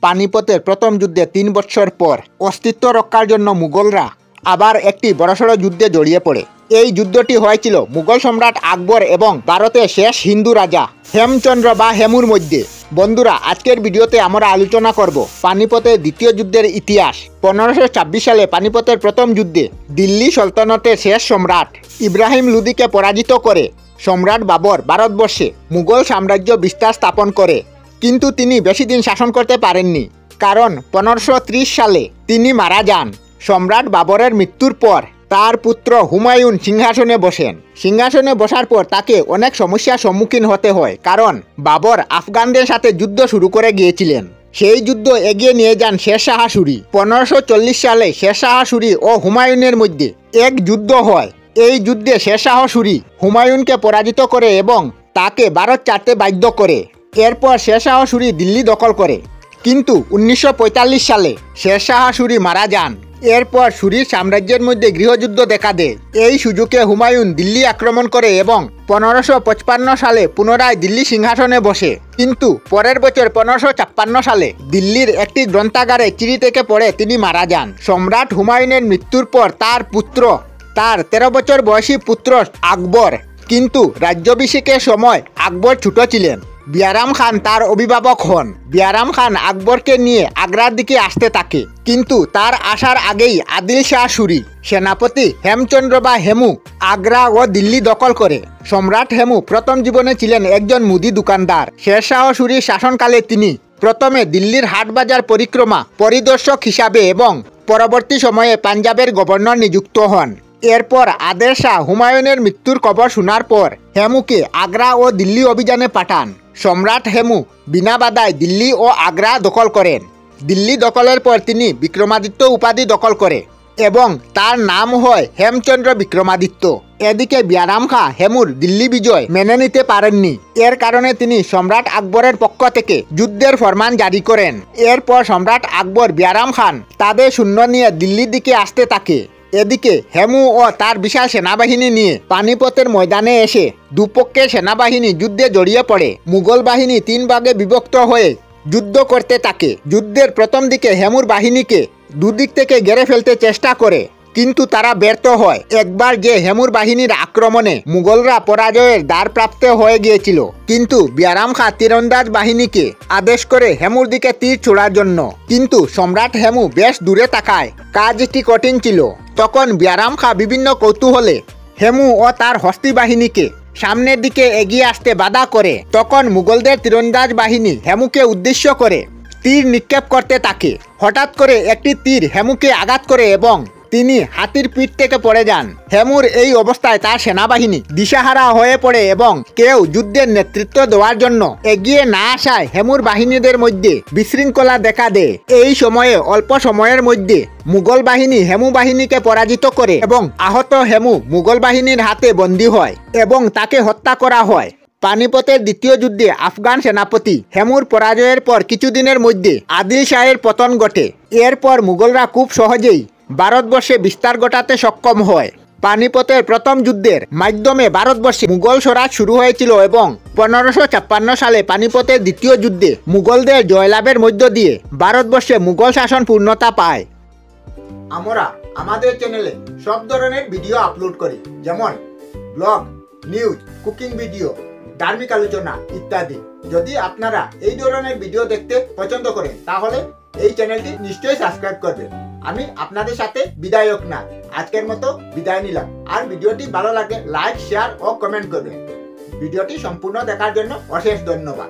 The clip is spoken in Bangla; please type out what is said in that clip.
পানিপথের প্রথম যুদ্ধে ৩ বছর পর অস্তিত্ব রক্ষার জন্য মুঘলরা আবার একটি বড়সড় যুদ্ধে জড়িয়ে পড়ে। এই যুদ্ধটি হয়েছিল মুঘল সম্রাট আকবর এবং ভারতের শেষ হিন্দু রাজা হেমচন্দ্র বা হেমুর মধ্যে। বন্ধুরা, আজকের ভিডিওতে আমরা আলোচনা করব পানিপথের দ্বিতীয় যুদ্ধের ইতিহাস। 1526 সালে পানিপথের প্রথম যুদ্ধে দিল্লি সালতানাতের শেষ সম্রাট ইব্রাহিম লোদিকে পরাজিত করে সম্রাট বাবর ভারতবর্ষে মুঘল সাম্রাজ্য বিস্তার স্থাপন করে। কিন্তু তিনি বেশি দিন শাসন করতে পারেননি, কারণ 1530 সালে তিনি মারা যান। সম্রাট বাবরের মৃত্যুর পর তার পুত্র হুমায়ুন সিংহাসনে বসেন। সিংহাসনে বসার পর তাকে অনেক সমস্যার সম্মুখীন হতে হয়, কারণ বাবর আফগানদের সাথে যুদ্ধ শুরু করে গিয়েছিলেন। সেই যুদ্ধ এগিয়ে নিয়ে যান শের শাহ সুরি। 1540 সালে শের শাহ সুরি ও হুমায়ুনের মধ্যে এক যুদ্ধ হয়। এই যুদ্ধে শের শাহ সুরি হুমায়ুনকে পরাজিত করে এবং তাকে ভারত ছাড়তে বাধ্য করে। এরপর শের শাহ সুরি দিল্লি দখল করে। কিন্তু 1945 সালে শের শাহ সুরি মারা যান। এরপর সুরির সাম্রাজ্যের মধ্যে গৃহযুদ্ধ দেখা দেয়। এই সুযোগে হুমায়ুন দিল্লি আক্রমণ করে এবং 1555 সালে পুনরায় দিল্লি সিংহাসনে বসে। কিন্তু পরের বছর 1556 সালে দিল্লির একটি গ্রন্থাগারে চিঠি থেকে পড়ে তিনি মারা যান। সম্রাট হুমায়ুনের মৃত্যুর পর তার পুত্র, তার 13 বছর বয়সী পুত্র আকবর, কিন্তু রাজ্যাভিষেকের সময় আকবর ছোট ছিলেন। বিয়ারাম খান তার অভিভাবক হন। বিয়ারাম খান আকবরকে নিয়ে আগ্রার দিকে আসতে থাকে, কিন্তু তার আসার আগেই আদিল শাহ সুরি সেনাপতি হেমচন্দ্র বা হেমু আগ্রা ও দিল্লি দখল করে। সম্রাট হেমু প্রথম জীবনে ছিলেন একজন মুদি দোকানদার। শের শাহ সুরির শাসনকালে তিনি প্রথমে দিল্লির হাট বাজার পরিক্রমা পরিদর্শক হিসাবে এবং পরবর্তী সময়ে পাঞ্জাবের গভর্নর নিযুক্ত হন। এরপর আদের শাহ হুমায়ুনের মৃত্যুর খবর শোনার পর হেমুকে আগ্রা ও দিল্লি অভিযানে পাঠান। সম্রাট হেমু বিনা বাধায় দিল্লি ও আগ্রা দখল করেন। দিল্লি দখলের পর তিনি বিক্রমাদিত্য উপাধি দখল করে এবং তার নাম হয় হেমচন্দ্র বিক্রমাদিত্য। এদিকে বিয়ারাম খাঁ হেমুর দিল্লি বিজয় মেনে নিতে পারেননি। এর কারণে তিনি সম্রাট আকবরের পক্ষ থেকে যুদ্ধের ফরমান জারি করেন। এরপর সম্রাট আকবর বিয়ারাম খান তাদের সৈন্য নিয়ে দিল্লির দিকে আসতে থাকে। এদিকে হেমু ও তার বিশাল সেনাবাহিনী নিয়ে পানিপথের ময়দানে এসে দুপক্ষের সেনাবাহিনী যুদ্ধে জড়িয়ে পড়ে। মুঘল বাহিনী 3 ভাগে বিভক্ত হয়ে যুদ্ধ করতে থাকে। যুদ্ধের প্রথম দিকে হেমুর বাহিনীকে দুদিক থেকে ঘেরে ফেলতে চেষ্টা করে, কিন্তু তারা ব্যর্থ হয়। একবার যে হেমুর বাহিনীর আক্রমণে মুঘলরা পরাজয়ের দ্বারপ্রাপ্ত হয়ে গিয়েছিল, কিন্তু বিয়ারাম খাঁ তীরন্দাজ বাহিনীকে আদেশ করে হেমুর দিকে তীর ছোড়ার জন্য। কিন্তু সম্রাট হেমু বেশ দূরে থাকায় কাজটি কঠিন ছিল। তখন বিয়ারাম খাঁ বিভিন্ন কৌতূহলে হেমু ও তার হস্তি বাহিনীকে সামনের দিকে এগিয়ে আসতে বাধা করে। তখন মুঘলদের তীরন্দাজ বাহিনী হেমুকে উদ্দেশ্য করে তীর নিক্ষেপ করতে থাকে। হঠাৎ করে একটি তীর হেমুকে আঘাত করে এবং তিনি হাতির পিঠ থেকে পড়ে যান। হেমুর এই অবস্থায় তার সেনাবাহিনী দিশাহারা হয়ে পড়ে এবং কেউ যুদ্ধের নেতৃত্ব দেওয়ার জন্য এগিয়ে না আসায় হেমুর বাহিনীদের মধ্যে বিশৃঙ্খলা দেখা দেয়। এই সময়ে অল্প সময়ের মধ্যে মুঘল বাহিনী হেমু বাহিনীকে পরাজিত করে এবং আহত হেমু মুঘল বাহিনীর হাতে বন্দী হয় এবং তাকে হত্যা করা হয়। পানিপথের দ্বিতীয় যুদ্ধে আফগান সেনাপতি হেমুর পরাজয়ের পর কিছুদিনের মধ্যে আদিল শাহের পতন ঘটে। এরপর মুঘলরা খুব সহজেই ভারতবর্ষে বিস্তার ঘটাতে সক্ষম হয়। পানিপথের প্রথম যুদ্ধের মাধ্যমে ভারতবর্ষে মুঘল স্বরাজ শুরু হয়েছিল এবং 1556 সালে পানিপথের দ্বিতীয় যুদ্ধে মুঘলদের জয়লাভের মধ্য দিয়ে ভারতবর্ষে মুঘল শাসন পূর্ণতা পায়। আমরা আমাদের চ্যানেলে সব ধরনের ভিডিও আপলোড করি, যেমন ব্লগ, নিউজ, কুকিং ভিডিও, ধার্মিক আলোচনা ইত্যাদি। যদি আপনারা এই ধরনের ভিডিও দেখতে পছন্দ করেন তাহলে এই চ্যানেলটি নিশ্চয়ই সাবস্ক্রাইব করবেন। আমি আপনাদের সাথে বিদায়ক না, আজকের মতো বিদায় নিলাম। আর ভিডিওটি ভালো লাগে লাইক, শেয়ার ও কমেন্ট করবেন। ভিডিওটি সম্পূর্ণ দেখার জন্য অশেষ ধন্যবাদ।